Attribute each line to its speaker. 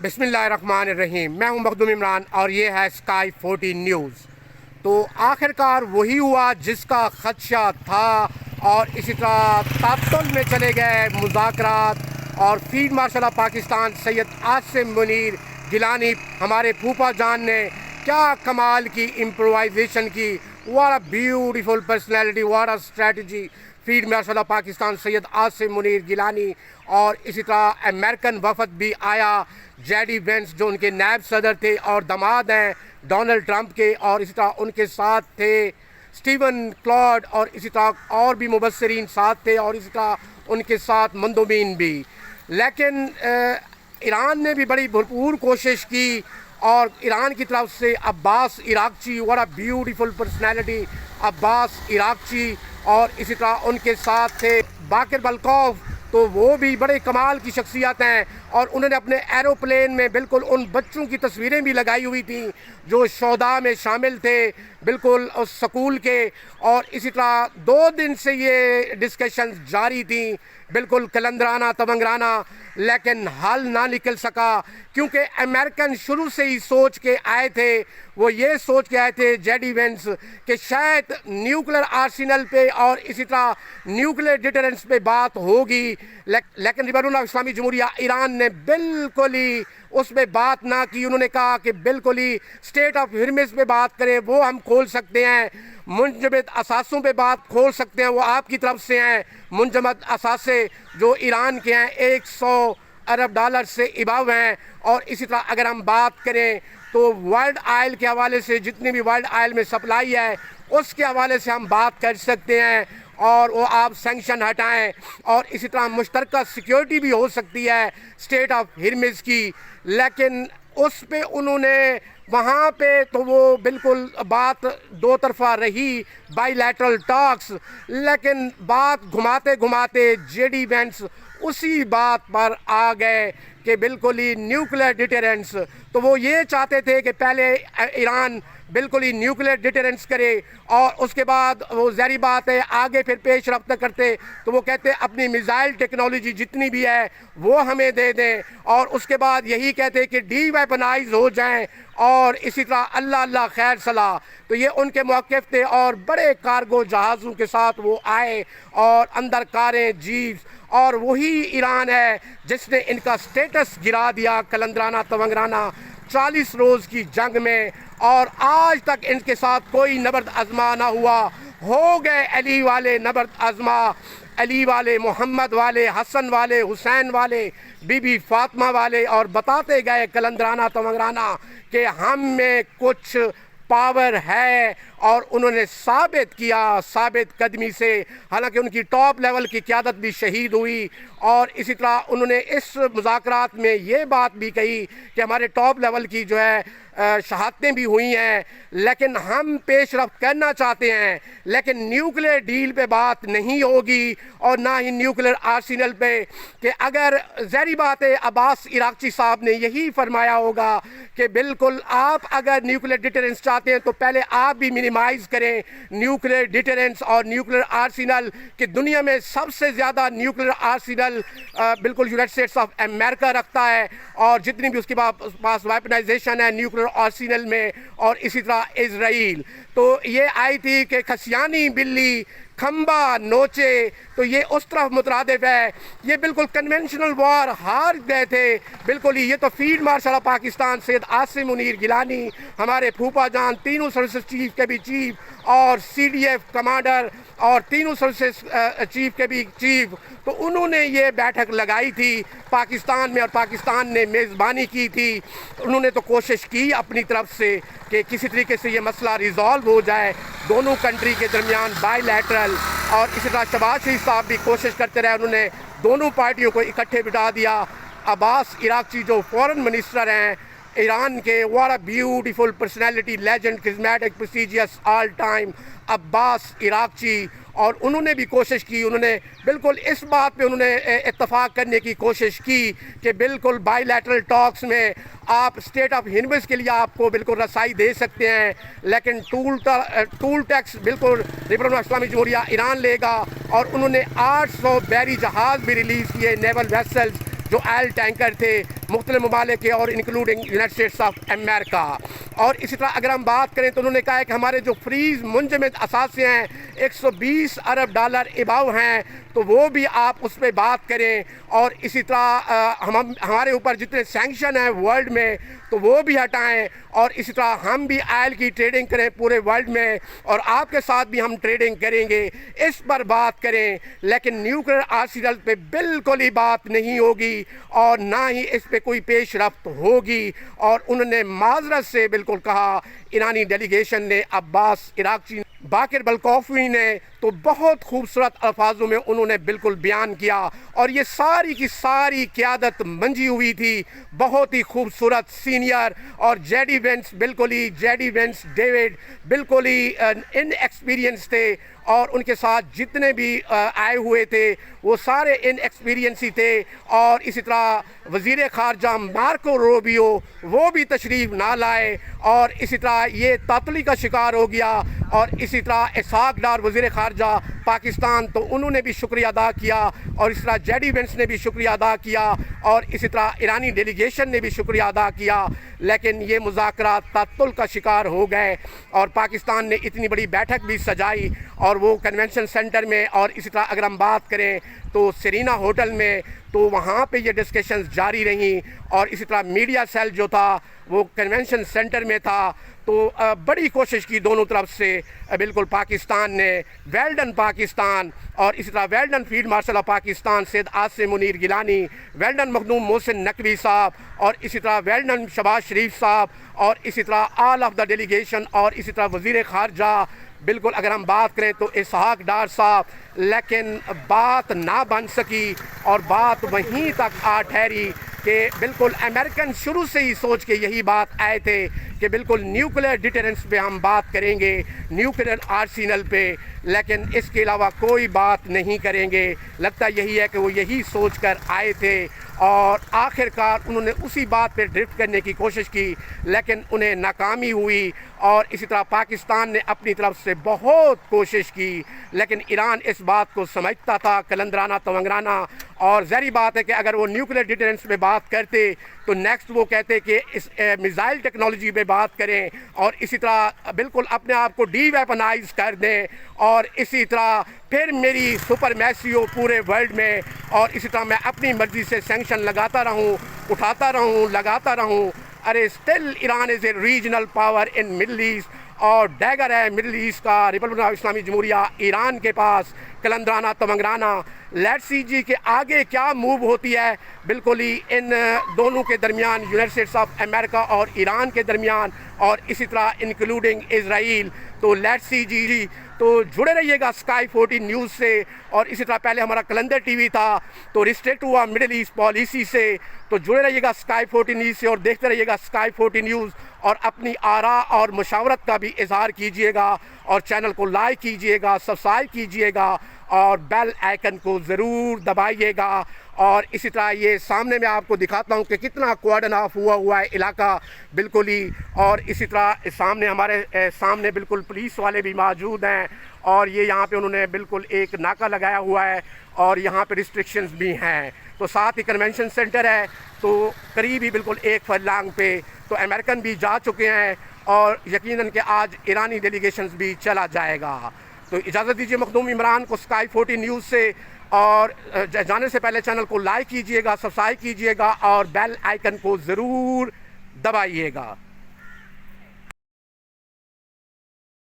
Speaker 1: بسم اللہ الرحمن الرحیم. میں ہوں مخدوم عمران اور یہ ہے اسکائی 14 نیوز. تو آخر کار وہی ہوا جس کا خدشہ تھا اور اسی طرح تعطل میں چلے گئے مذاکرات. اور field marshal of Pakistan Syed Asim Munir Gilani ہمارے پھوپھا جان نے کیا کمال کی امپرووائزیشن کی. What a beautiful personality, what a strategy. Field marshal of Pakistan Syed Asim Munir Gilani اور اسی طرح امریکن وفد بھی آیا. جیڈی وینس جو ان کے نائب صدر تھے اور داماد ہیں ڈونلڈ ٹرمپ کے, اور اسی طرح ان کے ساتھ تھے اسٹیون کلاڈ اور اسی طرح اور بھی مبصرین ساتھ تھے, اور اسی طرح ان کے ساتھ مندوبین بھی. لیکن ایران نے بھی بڑی بھرپور کوشش کی اور ایران کی طرف سے Abbas Araghchi, what a beautiful personality, Abbas Araghchi, اور اسی طرح ان کے ساتھ تھے باقر بلکوف. تو وہ بھی بڑے کمال کی شخصیات ہیں اور انہوں نے اپنے ایروپلین میں بالکل ان بچوں کی تصویریں بھی لگائی ہوئی تھیں جو شہداء میں شامل تھے بالکل اس سکول کے. اور اسی طرح 2 دن سے یہ ڈسکشنز جاری تھیں بالکل کلندرانہ تمنگرانہ, لیکن حل نہ نکل سکا کیونکہ امریکن شروع سے ہی سوچ کے آئے تھے. وہ یہ سوچ کے آئے تھے جیڈی وینس کہ شاید نیوکلر آرسینل پہ اور اسی طرح نیوکلر ڈیٹرنس پہ بات ہوگی, لیکن ریپبلک اسلامی جمہوریہ ایران نے بالکل ہی اس پہ بات نہ کی. انہوں نے کہا کہ بالکل ہی اسٹیٹ آف ہرمز پہ بات کریں, وہ ہم کھول سکتے ہیں. منجمد اثاثوں پہ بات کھول سکتے ہیں, وہ آپ کی طرف سے ہیں منجمد اثاثے جو ایران کے ہیں, $100 ارب سے ابو ہیں. اور اسی طرح اگر ہم بات کریں تو ورلڈ آئل کے حوالے سے جتنی بھی ورلڈ آئل میں سپلائی ہے اس کے حوالے سے ہم بات کر سکتے ہیں, اور وہ آپ سینکشن ہٹائیں. اور اسی طرح مشترکہ سیکیورٹی بھی ہو سکتی ہے اسٹیٹ آف ہرمز کی. لیکن اس پہ انہوں نے وہاں پہ تو وہ بالکل بات 2 طرفہ رہی, بائی لیٹرل ٹاکس, لیکن بات گھماتے گھماتے جے ڈی وینس اسی بات پر آ گئے کہ بالکل ہی نیوکلر ڈیٹرنس. تو وہ یہ چاہتے تھے کہ پہلے ایران بالکل ہی نیوکلر ڈیٹرنس کرے اور اس کے بعد وہ ظاہری بات ہے آگے پھر پیش رفت کرتے. تو وہ کہتے اپنی میزائل ٹیکنالوجی جتنی بھی ہے وہ ہمیں دے دیں, اور اس کے بعد یہی کہتے کہ ڈی ویپنائز ہو جائیں, اور اسی طرح اللہ اللہ خیر صلاح. تو یہ ان کے موقف تھے اور بڑے کارگو جہازوں کے ساتھ وہ آئے اور اندر کاریں جیپس, اور وہی ایران ہے جس نے ان کا سٹیٹس گرا دیا کلندرانہ تمنگرانہ 40 روز کی جنگ میں, اور آج تک ان کے ساتھ کوئی نبرد آزما نہ ہوا. ہو گئے علی والے نبرد آزما, علی والے, محمد والے, حسن والے, حسین والے, بی بی فاطمہ والے, اور بتاتے گئے کلندرانہ تمنگرانہ کہ ہم میں کچھ پاور ہے, اور انہوں نے ثابت کیا ثابت قدمی سے. حالانکہ ان کی ٹاپ لیول کی قیادت بھی شہید ہوئی, اور اسی طرح انہوں نے اس مذاکرات میں یہ بات بھی کہی کہ ہمارے ٹاپ لیول کی جو ہے شہادتیں بھی ہوئی ہیں, لیکن ہم پیش رفت کرنا چاہتے ہیں, لیکن نیوکلر ڈیل پہ بات نہیں ہوگی اور نہ ہی نیوکلر آرسینل پہ. کہ اگر ظاہری بات ہے عباس عراقچی صاحب نے یہی فرمایا ہوگا کہ بالکل آپ اگر نیوکلر ڈیٹرنس چاہتے ہیں تو پہلے آپ بھی منیمائز کریں نیوکلر ڈیٹرنس اور نیوکلر آرسینل. کہ دنیا میں سب سے زیادہ نیوکلر آرسینل بالکل یونائٹڈ اسٹیٹس آف امریکہ رکھتا ہے, اور جتنی بھی اس کے پاس ویپنائزیشن ہے نیوکلر آرسینل میں, اور اسی طرح اسرائیل. تو یہ آئی تھی کہ کھسیانی بلی کھمبا نوچے, تو یہ اس طرف مترادف ہے. یہ بالکل کنونشنل وار ہار گئے تھے بالکل ہی. یہ تو field marshal of Pakistan Syed Asim Munir Gilani ہمارے پھوپھا جان, تینوں سروسز چیف کے بھی چیف, اور سی ڈی ایف کمانڈر, اور تینوں سروسز چیف کے بھی چیف, تو انہوں نے یہ بیٹھک لگائی تھی پاکستان میں اور پاکستان نے میزبانی کی تھی. انہوں نے تو کوشش کی اپنی طرف سے کہ کسی طریقے سے یہ مسئلہ ریزالو ہو جائے دونوں کنٹری کے درمیان بائی لیٹرل, اور اسی طرح شہباز شریف صاحب بھی کوشش کرتے رہے. انہوں نے دونوں پارٹیوں کو اکٹھے بٹھا دیا. عباس عراقچی جو فورن منسٹر ہیں ایران کے, what a beautiful personality, legend, charismatic, prestigious, all time, Abbas Araghchi, اور انہوں نے بھی کوشش کی. انہوں نے بالکل اس بات پہ انہوں نے اتفاق کرنے کی کوشش کی کہ بالکل بائی لیٹرل ٹاکس میں آپ اسٹیٹ آف ہرمز کے لیے آپ کو بالکل رسائی دے سکتے ہیں, لیکن ٹول ٹیکس بالکل ریپبلک اسلامی جمہوریہ ایران لے گا. اور انہوں نے 800 بحری جہاز بھی ریلیز کیے, نیول ویسلز, جو آئل ٹینکر تھے مختلف ممالک کے اور including United States of America. اور اسی طرح اگر ہم بات کریں تو انہوں نے کہا ہے کہ ہمارے جو فریز منجمد اثاثے ہیں $120 ارب اباؤ ہیں تو وہ بھی آپ اس پہ بات کریں. اور اسی طرح ہمارے اوپر جتنے سینکشن ہیں ورلڈ میں تو وہ بھی ہٹائیں. اور اسی طرح ہم بھی آئل کی ٹریڈنگ کریں پورے ورلڈ میں اور آپ کے ساتھ بھی ہم ٹریڈنگ کریں گے, اس پر بات کریں. لیکن نیوکلیر آرسنل پہ بالکل ہی بات نہیں ہوگی اور نہ ہی اس پہ کوئی پیش رفت ہوگی. اور انہوں نے معذرت سے بالکل کہا, ایرانی ڈیلیگیشن نے, عباس عراقچی باقر بلکوفی نے تو بہت خوبصورت الفاظوں میں انہوں نے بالکل بیان کیا. اور یہ ساری کی ساری قیادت منجی ہوئی تھی, بہت ہی خوبصورت سینئر. اور جیڈی وینس بالکل ہی, جیڈی وینس ڈیوڈ بالکل ہی ان ایکسپیرینس تھے اور ان کے ساتھ جتنے بھی آئے ہوئے تھے وہ سارے ان ایکسپیرینس ہی تھے. اور اسی طرح وزیر خارجہ مارکو روبیو وہ بھی تشریف نہ لائے اور اسی طرح یہ تعطلی کا شکار ہو گیا. اور اسی طرح اسحاق ڈار وزیر خارجہ پاکستان تو انہوں نے بھی شکریہ ادا کیا اور اس طرح جیڈی وینس نے بھی شکریہ ادا کیا اور اسی طرح ایرانی ڈیلیگیشن نے بھی شکریہ ادا کیا. لیکن یہ مذاکرات تعطل کا شکار ہو گئے اور پاکستان نے اتنی بڑی بیٹھک بھی سجائی اور وہ کنونشن سینٹر میں. اور اسی طرح اگر ہم بات کریں تو سیرینا ہوٹل میں تو وہاں پہ یہ ڈسکشنز جاری رہیں. اور اسی طرح میڈیا سیل جو تھا وہ کنونشن سینٹر میں تھا تو بڑی کوشش کی دونوں طرف سے بالکل پاکستان نے. ویلڈن پاکستان اور اسی طرح well done field marshal of Pakistan Syed Asim Munir Gilani, well done Makhdoom Mohsin Naqvi sahab اور اسی طرح ویلڈن شہباز شریف صاحب اور اسی طرح آل آف دا ڈیلیگیشن اور اسی طرح وزیر خارجہ بالکل اگر ہم بات کریں تو اسحاق ڈار صاحب. لیکن بات نہ بن سکی اور بات وہیں تک آ ٹھہری کہ بالکل امریکن شروع سے ہی سوچ کے یہی بات آئے تھے کہ بالکل نیوکلیر ڈیٹرنس پہ ہم بات کریں گے, نیوکلیر آرسینل پہ, لیکن اس کے علاوہ کوئی بات نہیں کریں گے. لگتا یہی ہے کہ وہ یہی سوچ کر آئے تھے اور آخر کار انہوں نے اسی بات پہ ڈرفٹ کرنے کی کوشش کی لیکن انہیں ناکامی ہوئی. اور اسی طرح پاکستان نے اپنی طرف سے بہت کوشش کی لیکن ایران اس بات کو سمجھتا تھا کلندرانہ تونگرانہ. اور ظاہری بات ہے کہ اگر وہ نیوکلیر ڈیٹرنس پہ بات کرتے تو نیکسٹ وہ کہتے کہ اس میزائل ٹیکنالوجی پہ بات کریں اور اسی طرح بالکل اپنے آپ کو ڈی ویپنائز کر دیں اور اسی طرح پھر میری سپرمیسی ہو پورے ورلڈ میں اور اسی طرح میں اپنی مرضی سے سینکشن لگاتا رہوں, اٹھاتا رہوں, لگاتا رہوں. ارے still Iran is a regional power in Middle East اور ڈیگر ہے مڈل ایسٹ کا ریپبلک آف اسلامی جمہوریہ ایران کے پاس کلندرانہ تونگرانہ. لیٹ سی جی کہ آگے کیا موو ہوتی ہے بالکل ہی ان دونوں کے درمیان, یونائٹڈ اسٹیٹس آف امریکہ اور ایران کے درمیان اور اسی طرح انکلوڈنگ اسرائیل. تو لیٹ سی جی تو جڑے رہیے گا اسکائی 14 نیوز سے. اور اسی طرح پہلے ہمارا کلندر ٹی وی تھا تو ریسٹرکٹ ہوا مڈل ایسٹ پالیسی سے, تو جڑے رہیے گا اسکائی 14 نیوز سے اور دیکھتے رہیے گا اسکائی 14 نیوز اور اپنی آراء اور مشاورت کا بھی اظہار کیجیے گا اور چینل کو لائک کیجیے گا, سبسکرائب کیجیے گا اور بیل آئیکن کو ضرور دبائیے گا. اور اسی طرح یہ سامنے میں آپ کو دکھاتا ہوں کہ کتنا کوارڈن آف ہوا ہے علاقہ بالکل ہی. اور اسی طرح سامنے ہمارے سامنے بالکل پولیس والے بھی موجود ہیں اور یہ یہاں پہ انہوں نے بالکل ایک ناکہ لگایا ہوا ہے اور یہاں پہ ریسٹرکشنز بھی ہیں. تو ساتھ ہی کنونشن سینٹر ہے تو قریب ہی بالکل ایک فرلانگ پہ تو امریکن بھی جا چکے ہیں اور یقیناً کہ آج ایرانی ڈیلیگیشنز بھی چلا جائے گا. تو اجازت دیجیے مخدوم عمران کو اسکائی 14 نیوز سے, اور جانے سے پہلے چینل کو لائک کیجیے گا, سبسکرائب کیجیے گا اور بیل آئیکن کو ضرور دبائیے گا.